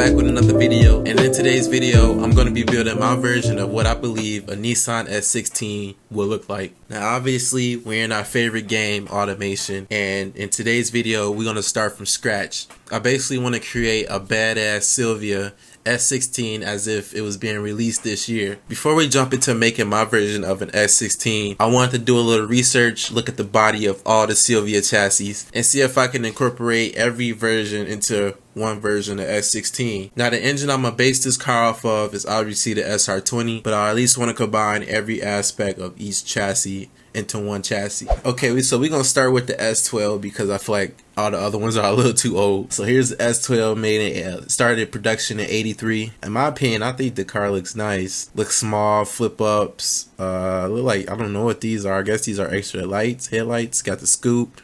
back with another video, and in today's video I'm going to be building my version of what I believe a Nissan S16 will look like. Now obviously we're in our favorite game, automation, and in today's video we're going to start from scratch. I basically want to create a badass Silvia S16 as if it was being released this year. Before we jump into making my version of an S16, I wanted to do a little research, look at the body of all the Silvia chassis, and see if I can incorporate every version into one version of S16. Now the engine I'm going to base this car off of is obviously the SR20, but I at least want to combine every aspect of each chassis into one chassis. Okay, so we're going to start with the S12 because I feel like all the other ones are a little too old. So here's the S12, started production in '83. In my opinion, I think the car looks nice. Looks small, flip ups, look like, I don't know what these are. I guess these are extra lights, headlights. Got the scoop.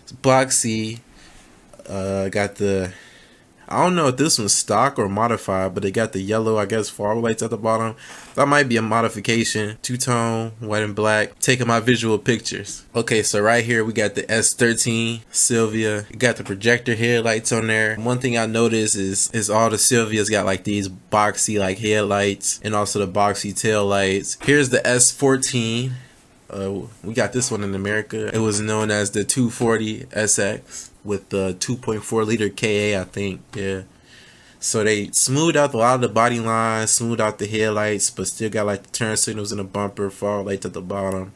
It's block C. Got the, I don't know if this one's stock or modified, but they got the yellow, I guess, fog lights at the bottom. That might be a modification. Two-tone, white and black. Taking my visual pictures. Okay, so right here we got the S13 Silvia. Got the projector headlights on there. One thing I noticed is all the Silvias got like these boxy like headlights and also the boxy tail lights. Here's the S14. We got this one in America. It was known as the 240 SX with the 2.4 liter KA, I think. Yeah. So they smoothed out a lot of the body lines, smoothed out the headlights, but still got like the turn signals in the bumper, fog lights at the bottom.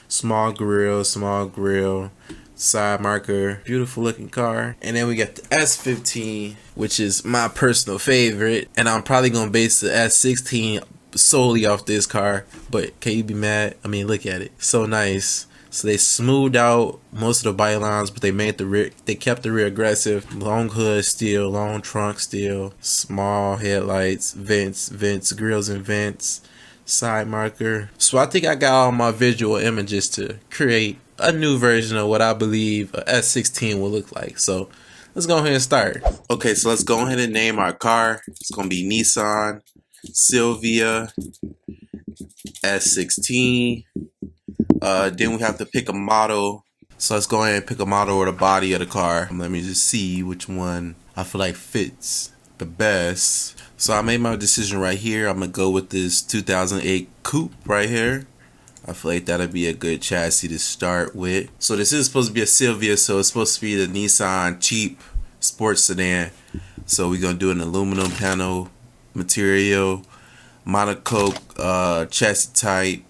Small grill, side marker. Beautiful looking car. And then we got the S15, which is my personal favorite. And I'm probably going to base the S16 solely off this car, but can you be mad? I mean, look at it, so nice. So they smoothed out most of the body lines, but they made the rear, they kept the rear aggressive. Long hood still, long trunk still, small headlights, vents, grills and vents, side marker. So I think I got all my visual images to create a new version of what I believe a S16 will look like. So let's go ahead and start. Okay, so let's go ahead and name our car. It's gonna be Nissan Silvia S16. Then we have to pick a model. So let's go ahead and pick a model or the body of the car. Let me just see which one I feel like fits the best. So I made my decision right here. I'm gonna go with this 2008 coupe right here. I feel like that'll be a good chassis to start with. So this is supposed to be a Silvia, so it's supposed to be the Nissan cheap sports sedan. So we're gonna do an aluminum panel material, monocoque chassis type,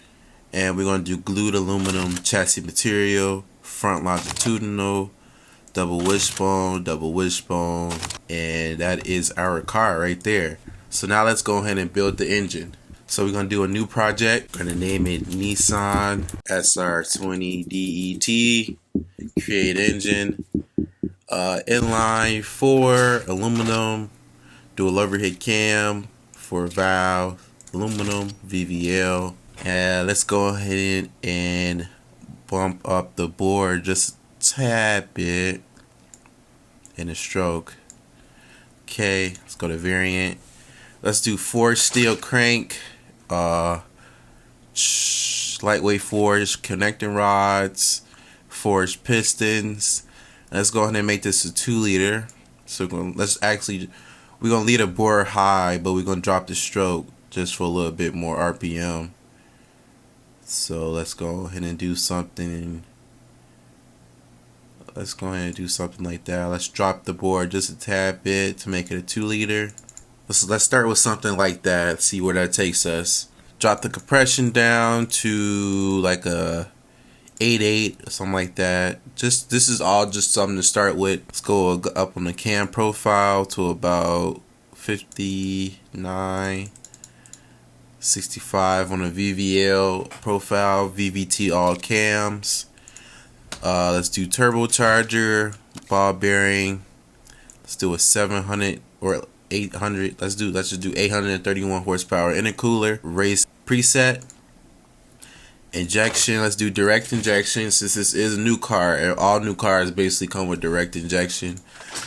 and we're going to do glued aluminum chassis material, front longitudinal, double wishbone, and that is our car right there. So now let's go ahead and build the engine. So we're going to do a new project. We're going to name it Nissan SR20 DET, create engine, inline 4, aluminum, dual overhead cam, 4 valve, aluminum, VVL. And let's go ahead and bump up the board just a tad bit in a stroke. Okay, let's go to variant. Let's do 4 steel crank, lightweight forged connecting rods, forged pistons. Let's go ahead and make this a 2 liter. So we're gonna leave the bore high, but we're gonna drop the stroke just for a little bit more RPM. So let's go ahead and do something. Let's go ahead and do something like that. Let's drop the bore just a tad bit to make it a 2 liter. Let's start with something like that. See where that takes us. Drop the compression down to like a 8.8 or something like that. This is all just something to start with. Let's go up on the cam profile to about 59, 65 on the VVL profile, VVT all cams. Let's do turbocharger, ball bearing. Let's do a 700 or 800. Let's just do 831 horsepower intercooler. Race preset. Injection, let's do direct injection since this is a new car, and all new cars basically come with direct injection.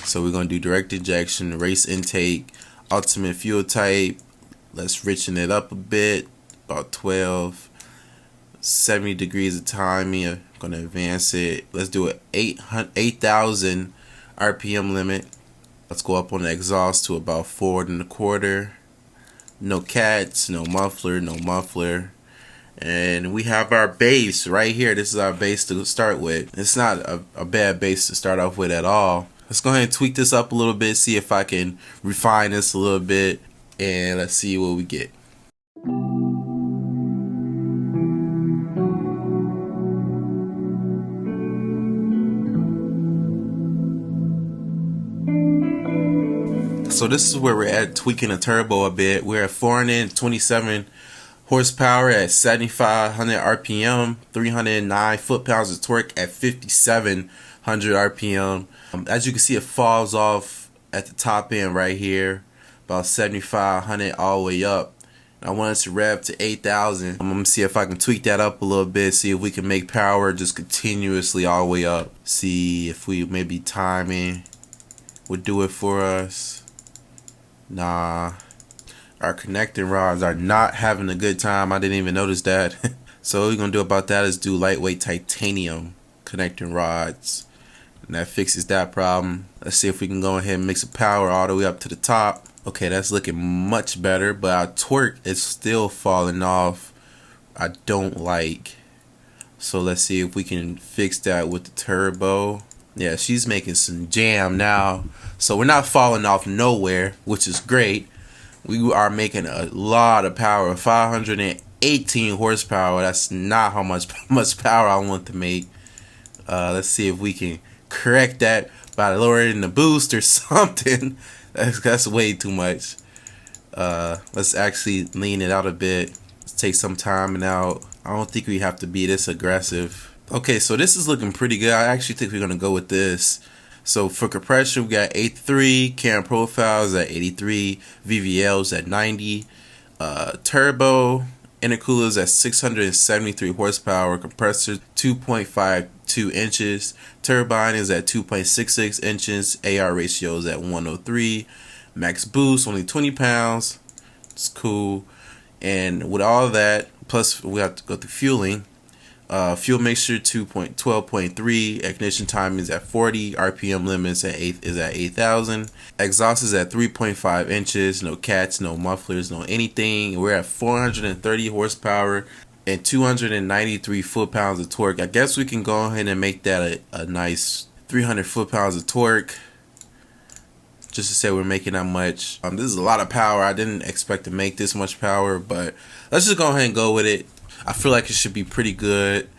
So we're going to do direct injection, race intake, ultimate fuel type. Let's richen it up a bit, about 12, 70 degrees of timing. I'm going to advance it. Let's do an 8,000 RPM limit. Let's go up on the exhaust to about 4 1/4. No cats, no muffler, no muffler. And we have our bass right here. This is our bass to start with. It's not a bad bass to start off with at all. Let's go ahead and tweak this up a little bit, see if I can refine this a little bit, and let's see what we get. So this is where we're at, tweaking the turbo a bit. We're at 427 horsepower at 7,500 RPM, 309 foot-pounds of torque at 5,700 RPM. As you can see, it falls off at the top end right here, about 7,500 all the way up. I want us to rev to 8,000. I'm gonna see if I can tweak that up a little bit, see if we can make power just continuously all the way up. See if we maybe timing would do it for us. Nah, our connecting rods are not having a good time. I didn't even notice that. So what we're gonna do about that is do lightweight titanium connecting rods, and that fixes that problem. Let's see if we can go ahead and mix the power all the way up to the top. Okay, that's looking much better, but our torque is still falling off. I don't like. So let's see if we can fix that with the turbo. Yeah, she's making some jam now. So we're not falling off nowhere, which is great. We are making a lot of power, 518 horsepower. That's not how much power I want to make. Let's see if we can correct that by lowering the boost or something. That's way too much. Let's actually lean it out a bit. Let's take some timing out. I don't think we have to be this aggressive. Okay, so this is looking pretty good. I actually think we're gonna go with this. So for compression, we got 83, cam profiles at 83, VVLs at 90, turbo, intercoolers at 673 horsepower, compressor 2.52 inches, turbine is at 2.66 inches, AR ratio is at 103, max boost only 20 pounds. It's cool. And with all of that, plus we have to go through fueling. Fuel mixture 12.3, ignition time is at 40, RPM limits is at 8,000. Exhaust is at 3.5 inches, no cats, no mufflers, no anything. We're at 430 horsepower and 293 foot-pounds of torque. I guess we can go ahead and make that a nice 300 foot-pounds of torque. Just to say we're making that much. This is a lot of power. I didn't expect to make this much power, but let's just go ahead and go with it. I feel like it should be pretty good.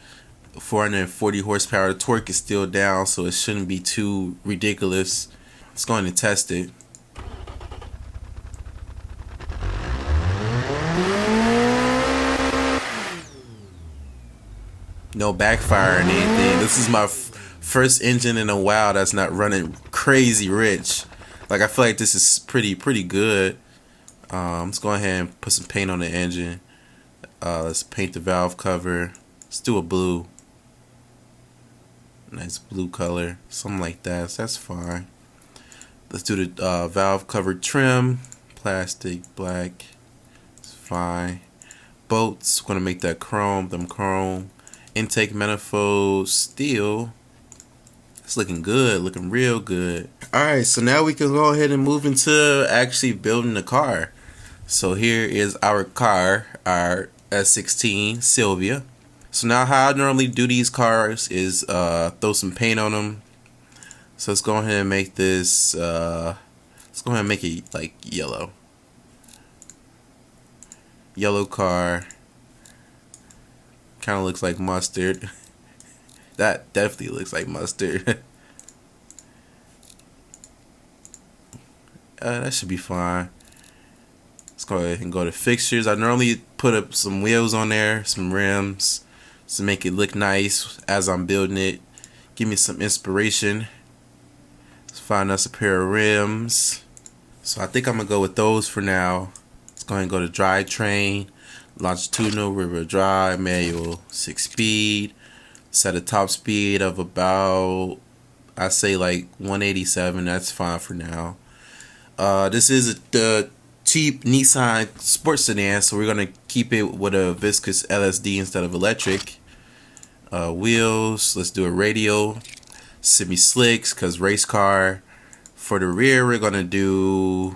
440 horsepower. The torque is still down, so it shouldn't be too ridiculous. Let's go ahead and test it. No backfire or anything. This is my first engine in a while that's not running crazy rich. Like, I feel like this is pretty good. Let's go ahead and put some paint on the engine. Let's paint the valve cover. Let's do a blue. Nice blue color. Something like that. So that's fine. Let's do the valve cover trim. Plastic, black. It's fine. Bolts. We're going to make that chrome. Them chrome. Intake manifold. Steel. It's looking good. Looking real good. Alright, so now we can go ahead and move into actually building the car. So here is our car. Our S16 Sylvia. So now how I normally do these cars is throw some paint on them. So let's go ahead and make this let's go ahead and make it like yellow car. Kind of looks like mustard. That definitely looks like mustard. That should be fine. Let's go ahead and go to fixtures. I normally put up some wheels on there, some rims, to make it look nice as I'm building it. Give me some inspiration. Let's find us a pair of rims. So I think I'm gonna go with those for now. Let's go ahead and go to drivetrain, longitudinal, rear drive, manual, 6-speed. Set a top speed of about, I say like 187. That's fine for now. This is the cheap Nissan sports sedan, so we're gonna keep it with a viscous LSD instead of electric. Wheels, let's do a radial, semi slicks, cause race car For the rear, we're gonna do,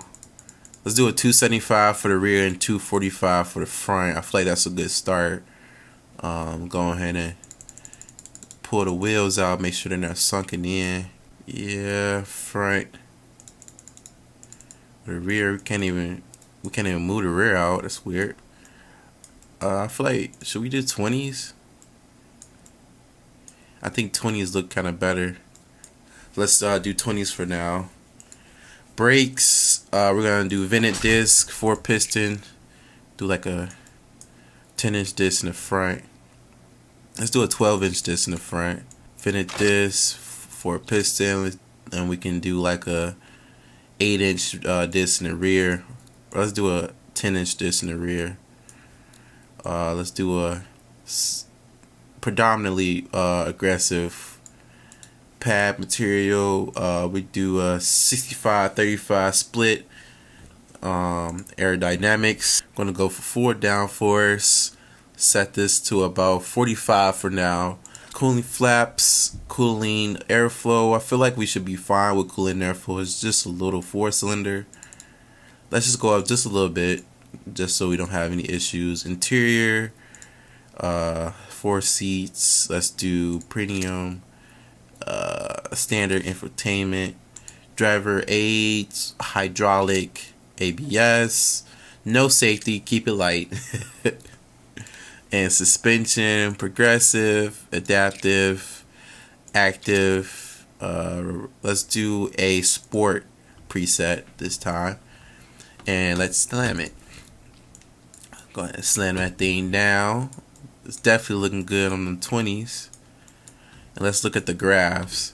let's do a 275 for the rear and 245 for the front. I feel like that's a good start. Go ahead and pull the wheels out, make sure they're not sunken in. Yeah, front. The rear, we can't even move the rear out. That's weird. I feel like, should we do 20s? I think 20s look kind of better. Let's do 20s for now. Brakes, we're gonna do vented disc, 4-piston. Do like a 10-inch disc in the front. Let's do a 12-inch disc in the front. Vented disc, 4-piston, and we can do like a 8-inch disc in the rear. Let's do a 10-inch disc in the rear. Let's do a predominantly aggressive pad material. We do a 65-35 split. Aerodynamics, I'm gonna go for 4 downforce. Set this to about 45 for now. Cooling flaps, cooling airflow. I feel like we should be fine with cooling airflow. It's just a little 4-cylinder. Let's just go up just a little bit, just so we don't have any issues. Interior, 4 seats. Let's do premium, standard infotainment, driver aids, hydraulic, ABS, no safety, keep it light. And suspension, progressive, adaptive, active. Let's do a sport preset this time, and let's slam it. Go ahead and slam that thing down. It's definitely looking good on the 20s. And let's look at the graphs.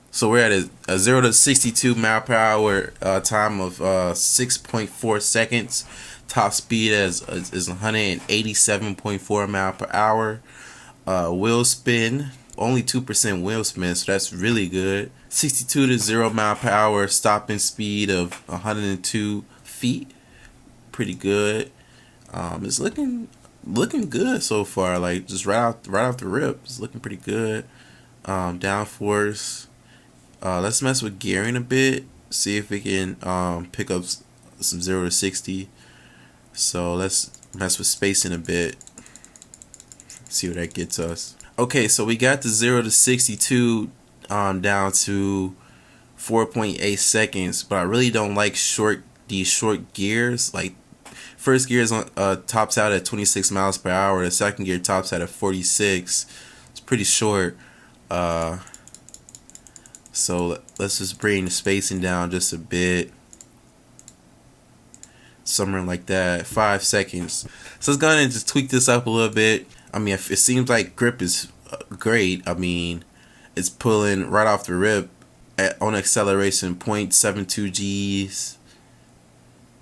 So we're at a 0 to 62 mile per hour time of 6.4 seconds. Top speed is 187.4 mile per hour. Wheel spin, only 2% wheel spin, so that's really good. 62 to 0 mile per hour stopping speed of 102 feet. Pretty good. It's looking good so far. Like just right off the rip, it's looking pretty good. Downforce. Let's mess with gearing a bit. See if we can pick up some 0 to 60. So let's mess with spacing a bit. See what that gets us. Okay, so we got the 0 to 62 down to 4.8 seconds, but I really don't like these short gears. Like first gear is tops out at 26 miles per hour. The second gear tops out at 46. It's pretty short. So let's just bring the spacing down just a bit. Somewhere like that, 5 seconds. So let's go ahead and just tweak this up a little bit. I mean, it seems like grip is great. I mean, it's pulling right off the rip on acceleration 0.72 G's.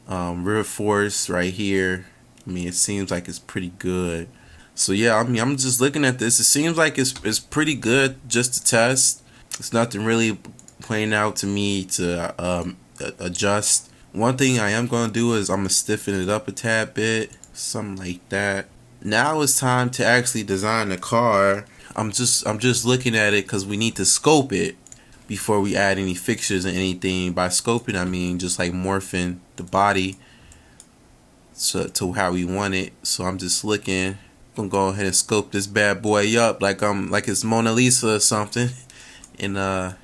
Rear force right here. I mean, it seems like it's pretty good. So yeah, I mean, I'm just looking at this. It seems like it's pretty good just to test. It's nothing really playing out to me to adjust. One thing I am going to do is I'm going to stiffen it up a tad bit, something like that. Now it's time to actually design the car. I'm just looking at it because we need to scope it before we add any fixtures or anything. By scoping, I mean just like morphing the body to how we want it. So I'm just looking. I'm gonna go ahead and scope this bad boy up like it's Mona Lisa or something, and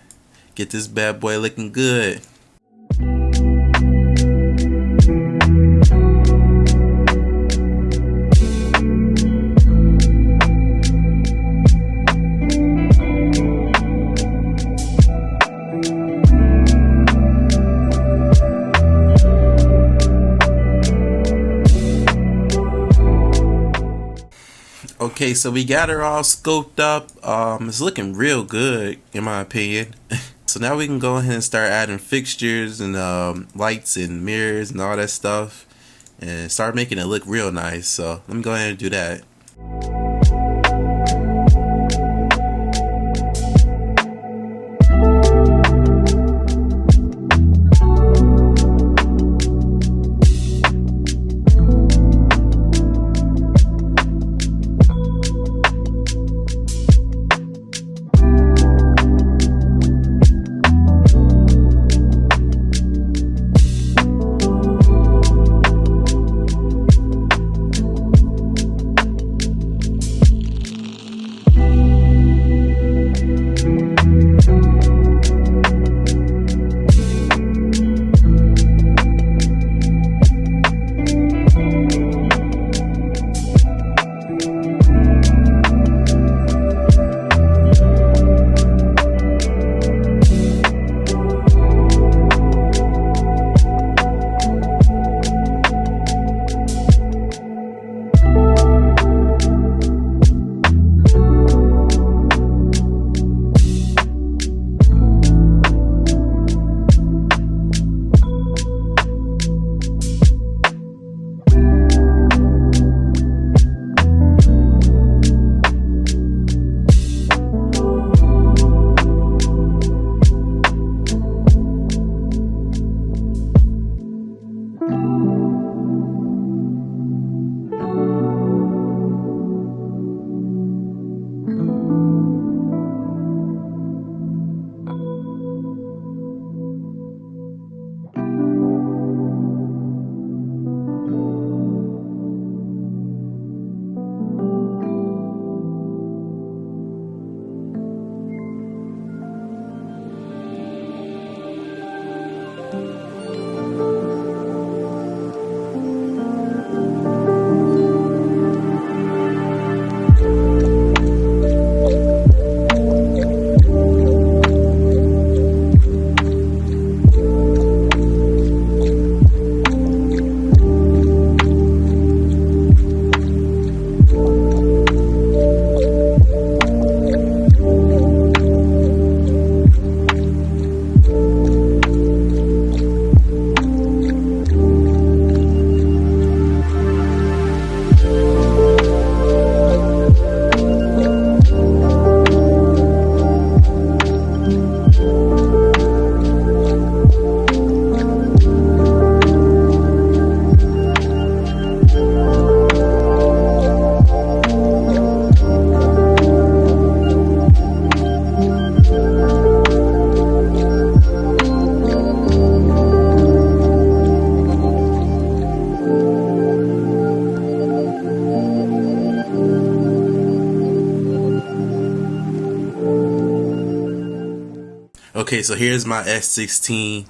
get this bad boy looking good. Okay, so we got her all scoped up. It's looking real good in my opinion. So now we can go ahead and start adding fixtures and lights and mirrors and all that stuff and start making it look real nice. So let me go ahead and do that. Okay, so here's my S16.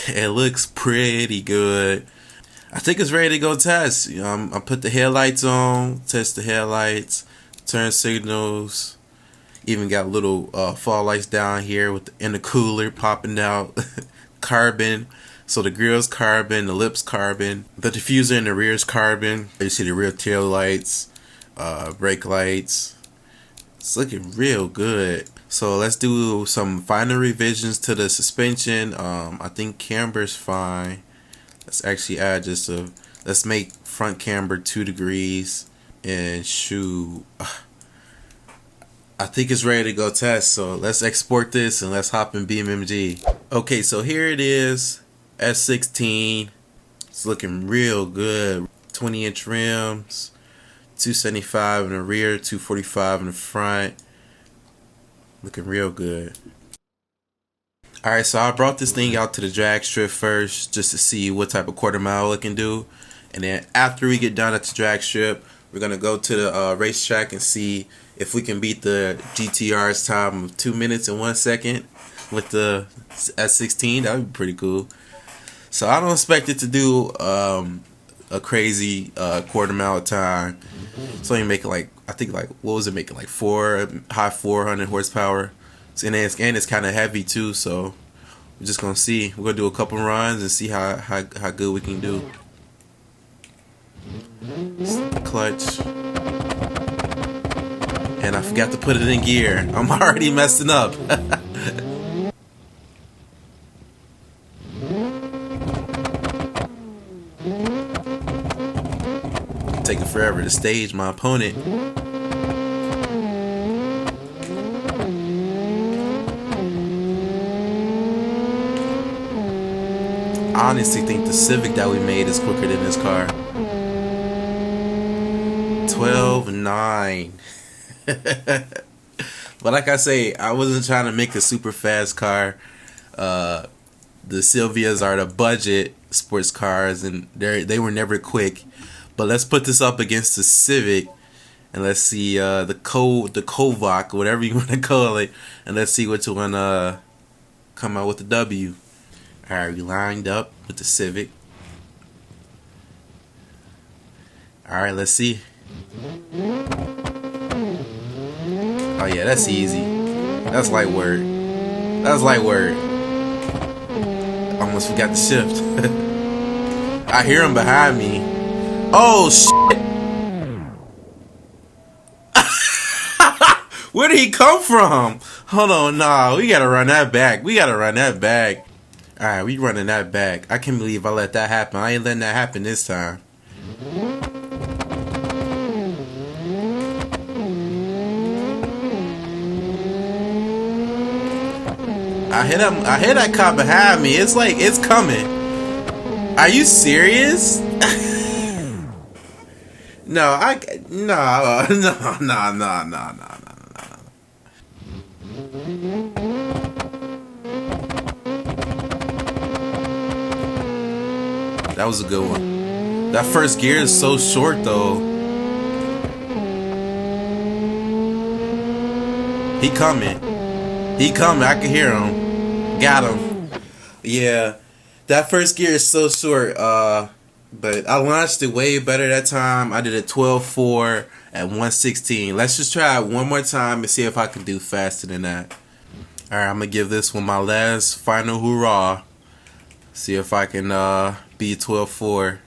It looks pretty good. I think it's ready to go test. You know, I put the headlights on, test the headlights, turn signals. Even got little fog lights down here with the intercooler popping out. Carbon. So the grill's carbon, the lips carbon, the diffuser in the rear is carbon. You see the rear tail lights, brake lights. It's looking real good. So let's do some final revisions to the suspension. I think camber's fine. Let's actually add let's make front camber 2 degrees and shoot. I think it's ready to go test. So let's export this and let's hop in BeamNG. Okay, so here it is, S16. It's looking real good. 20-inch rims, 275 in the rear, 245 in the front. Looking real good. Alright, so I brought this thing out to the drag strip first just to see what type of quarter mile it can do. And then after we get done at the drag strip, we're going to go to the racetrack and see if we can beat the GTR's time of 2 minutes and 1 second with the S16. That would be pretty cool. So I don't expect it to do a crazy quarter mile time. It's only making like, I think like, what was it making, like high 400 horsepower. And it's kind of heavy too, so we're just gonna see. We're gonna do a couple runs and see how good we can do. Clutch, and I forgot to put it in gear. I'm already messing up. Taking forever to stage my opponent. I honestly think the Civic that we made is quicker than this car. 12.9. But like I say, I wasn't trying to make a super fast car. The Silvias are the budget sports cars, and they were never quick. But let's put this up against the Civic, and let's see the Kovac, whatever you want to call it, and let's see which one come out with the W. Alright, we lined up with the Civic. Alright, let's see. Oh yeah, that's easy. That's light work. That's light work. Almost forgot to shift. I hear him behind me. Oh shit! Where did he come from? Hold on, nah, we gotta run that back. We gotta run that back. Alright, we running that back. I can't believe I let that happen. I ain't letting that happen this time. I hit that cop behind me. It's like it's coming. Are you serious? No. That was a good one. That first gear is so short though. He coming. He coming. I can hear him. Got him. Yeah. That first gear is so short. But I launched it way better that time. I did a 12.4 at 116. Let's just try it one more time and see if I can do faster than that. Alright, I'm going to give this one my last final hurrah. See if I can be 12.4.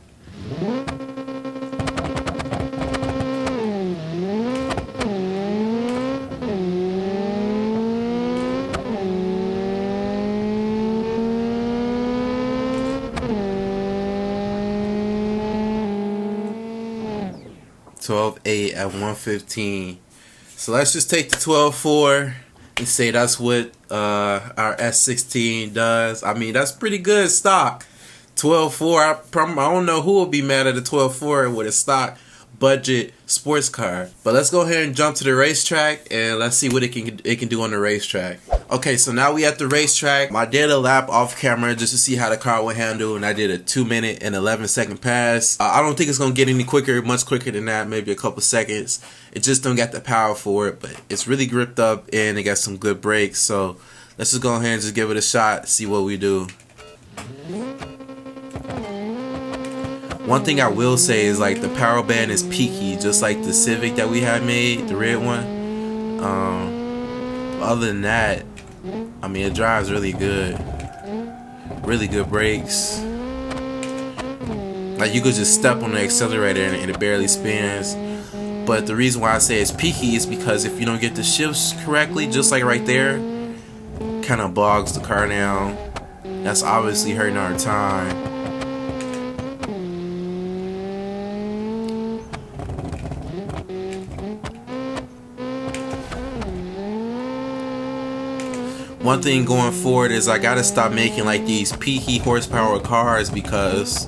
.8 at 115. So let's just take the 12.4 and say that's what our S16 does. I mean, that's pretty good stock. 12.4. I don't know who will be mad at a 12.4 with a stock budget sports car. But let's go ahead and jump to the racetrack and let's see what it can do on the racetrack. Okay, so now we at the racetrack. I did a lap off camera just to see how the car would handle, and I did a 2-minute and 11-second pass. I don't think it's gonna get any quicker, much quicker than that, maybe a couple seconds. It just don't got the power for it, but it's really gripped up and it got some good brakes. So let's just go ahead and just give it a shot, see what we do. One thing I will say is like the power band is peaky, just like the Civic that we had made, the red one. Other than that, I mean, it drives really good. Really good brakes. Like you could just step on the accelerator and it barely spins. But the reason why I say it's peaky is because if you don't get the shifts correctly, just like right there, kind of bogs the car down. That's obviously hurting our time. One thing going forward is I gotta stop making like these peaky horsepower cars, because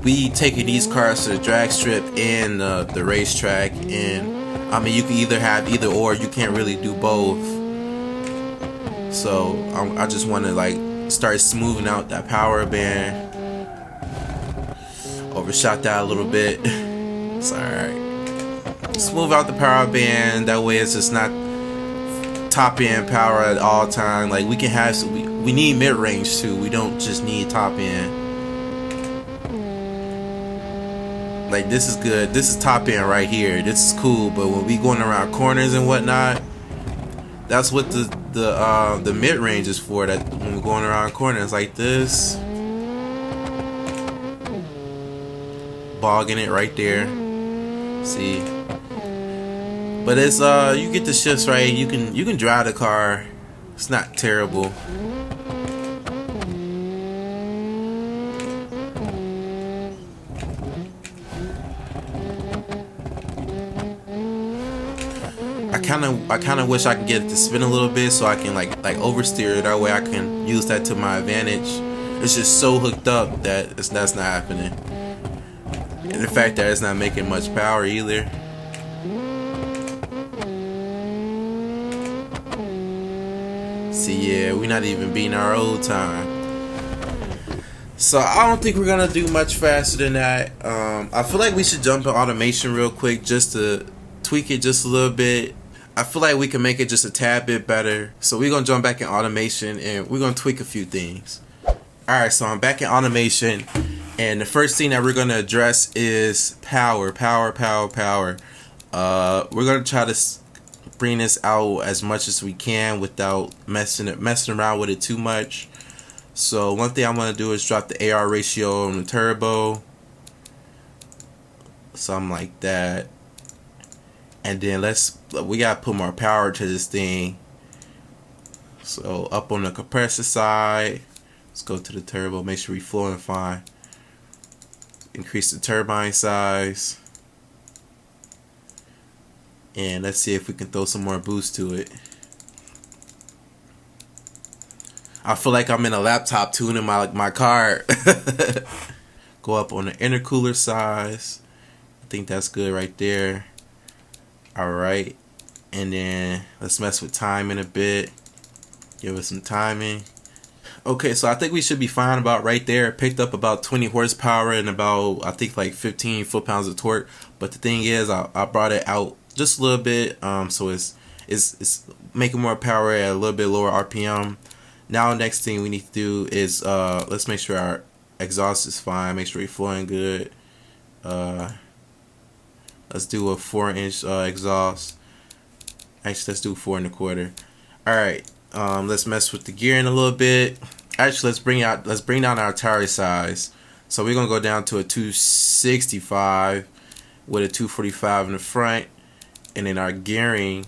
we taking these cars to the drag strip and the racetrack, and I mean you can either have either or, you can't really do both. So I just want to like start smoothing out that power band. Overshot that a little bit. It's alright. Smooth out the power band, that way it's just not top end power at all time. Like we can have, we need mid range too. We don't just need top end. Like this is good. This is top end right here. This is cool. But when we going around corners and whatnot, that's what the mid range is for. That when we're going around corners like this, bogging it right there. See. But it's you get the shifts right, you can drive the car. It's not terrible. I kind of wish I could get it to spin a little bit so I can like oversteer it. That way I can use that to my advantage. It's just so hooked up that that's not happening. And the fact that it's not making much power either. See, yeah, we're not even beating our old time. So I don't think we're gonna do much faster than that. I feel like we should jump in automation real quick just to tweak it just a little bit. I feel like we can make it just a tad bit better. So we're gonna jump back in automation and we're gonna tweak a few things. Alright, so I'm back in automation, and the first thing that we're gonna address is power. We're gonna try to bring this out as much as we can without messing around with it too much. So one thing I'm gonna do is drop the AR ratio on the turbo, something like that, and then we gotta put more power to this thing. So up on the compressor side, let's go to the turbo, make sure we flowing fine. Increase the turbine size. And let's see if we can throw some more boost to it. I feel like I'm in a laptop tuning my car. Go up on the intercooler size. I think that's good right there. Alright. And then let's mess with timing a bit. Give us some timing. Okay, so I think we should be fine about right there. Picked up about 20 horsepower and about, I think, like 15 foot-pounds of torque. But the thing is, I brought it out just a little bit, so it's making more power at a little bit lower RPM. Now next thing we need to do is let's make sure our exhaust is fine, make sure we're flowing good. Let's do a 4-inch exhaust. Actually, let's do 4 1/4. Alright, let's mess with the gearing a little bit. Actually, let's bring down our tire size. So we're gonna go down to a 265 with a 245 in the front. And then our gearing,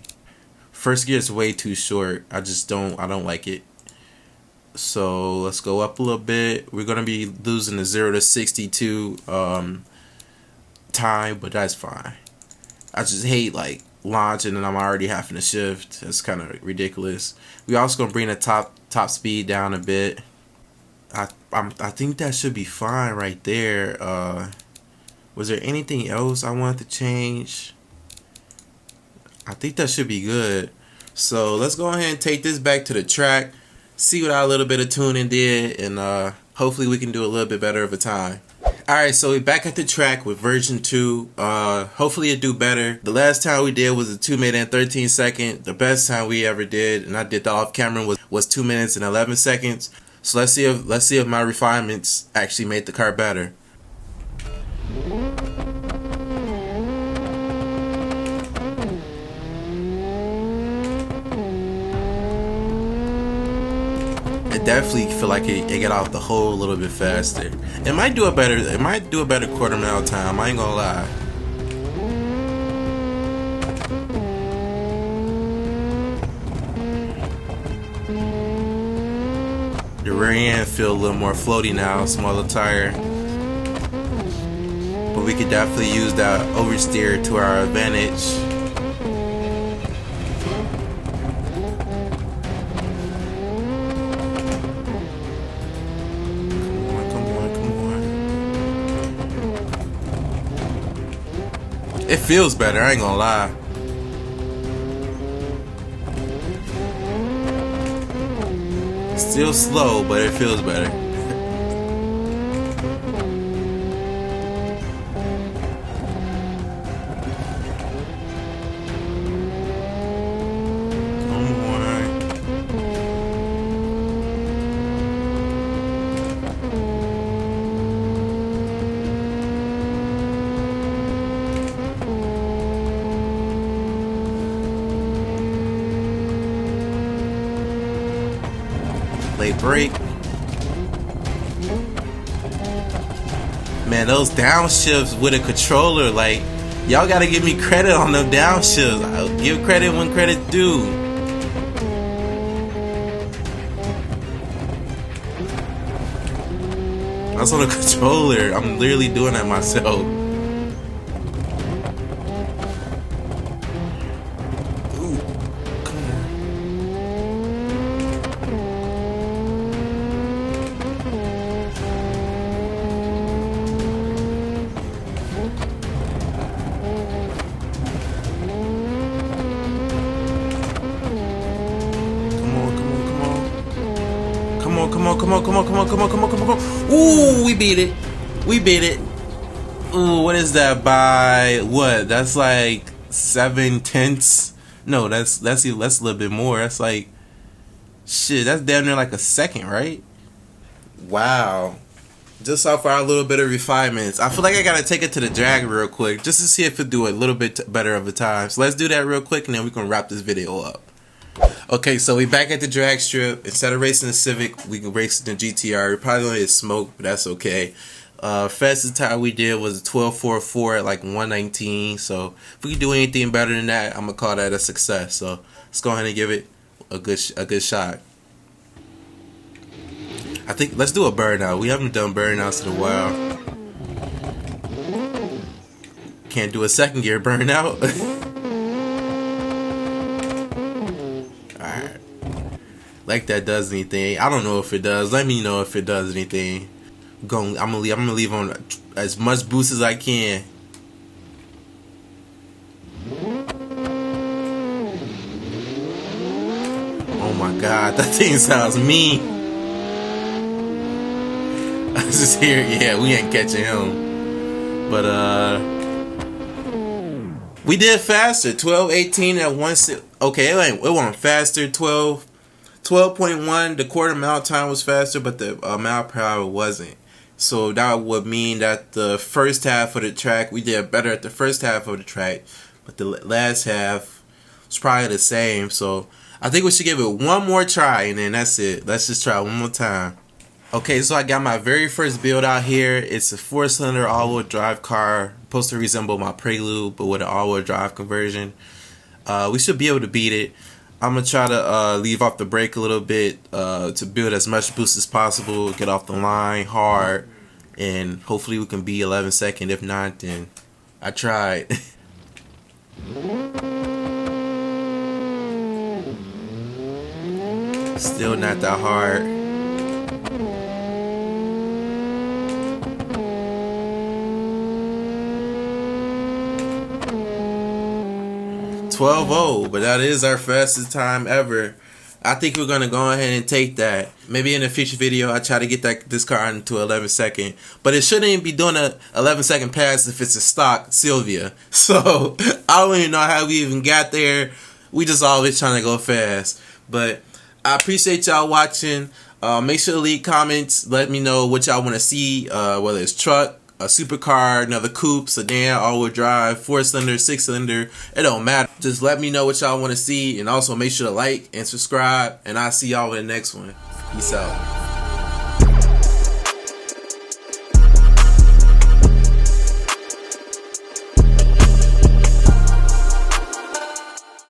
first gear is way too short. I don't like it. So let's go up a little bit. We're gonna be losing the 0 to 62 time, but that's fine. I just hate like launching and I'm already having to shift. That's kind of ridiculous. We also gonna bring the top speed down a bit. I think that should be fine right there. Was there anything else I wanted to change? I think that should be good. So let's go ahead and take this back to the track, see what our little bit of tuning did, and hopefully we can do a little bit better of a time. Alright, so we're back at the track with version 2. Hopefully it do better. The last time we did was a 2 minute and 13 second. The best time we ever did, and I did that off camera, was 2 minutes and 11 seconds. So let's see if my refinements actually made the car better. I definitely feel like it got off the hole a little bit faster. It might do a better quarter mile time, I ain't gonna lie. The rear end feel a little more floaty now, smaller tire. But we could definitely use that oversteer to our advantage. It feels better, I ain't gonna lie. Still slow, but it feels better. Late break. Man, those downshifts with a controller, like, y'all gotta give me credit on them downshifts. I'll give credit when credit's due. That's on a controller. I'm literally doing that myself. Come on. Ooh, we beat it. Ooh, what is that by what? That's like 7/10. No, that's a little bit more. That's like, shit, that's damn near like a second, right? Wow. Just off our little bit of refinements. I feel like I gotta take it to the drag real quick just to see if it do a little bit better of a time. So let's do that real quick and then we can wrap this video up. Okay, so we back at the drag strip. Instead of racing the Civic, we can race the GTR. We probably gonna get smoked, but that's okay. Fastest time we did was a 12.44 at like 119. So if we can do anything better than that, I'm gonna call that a success. So let's go ahead and give it a good shot. I think let's do a burnout. We haven't done burnouts in a while. Can't do a second gear burnout. Like that does anything. I don't know if it does. Let me know if it does anything. I'm gonna leave on as much boost as I can. Oh my god, that thing sounds mean. I just hear, yeah, we ain't catching him. But we did faster. 12:18 at 1. Okay, it went faster. 12.1, the quarter mile time was faster, but the mile per hour wasn't. So that would mean that the first half of the track, we did better at the first half of the track, but the last half was probably the same. So I think we should give it one more try, and then that's it. Let's just try one more time. Okay, so I got my very first build out here. It's a 4-cylinder all-wheel drive car, supposed to resemble my Prelude, but with an all-wheel drive conversion. We should be able to beat it. I'm going to try to leave off the brake a little bit to build as much boost as possible, get off the line hard, and hopefully we can be 11 seconds. If not, then I tried. Still not that hard. 12:0, but that is our fastest time ever. I think we're gonna go ahead and take that. Maybe in a future video, I try to get this car into 11-second, but it shouldn't even be doing a 11-second pass if it's a stock Sylvia. So I don't even know how we even got there. We just always trying to go fast. But I appreciate y'all watching. Make sure to leave comments. Let me know what y'all want to see, whether it's truck, a supercar, another coupe, sedan, all-wheel drive, 4-cylinder, 6-cylinder. It don't matter. Just let me know what y'all want to see, and also make sure to like and subscribe, and I'll see y'all in the next one. Peace out.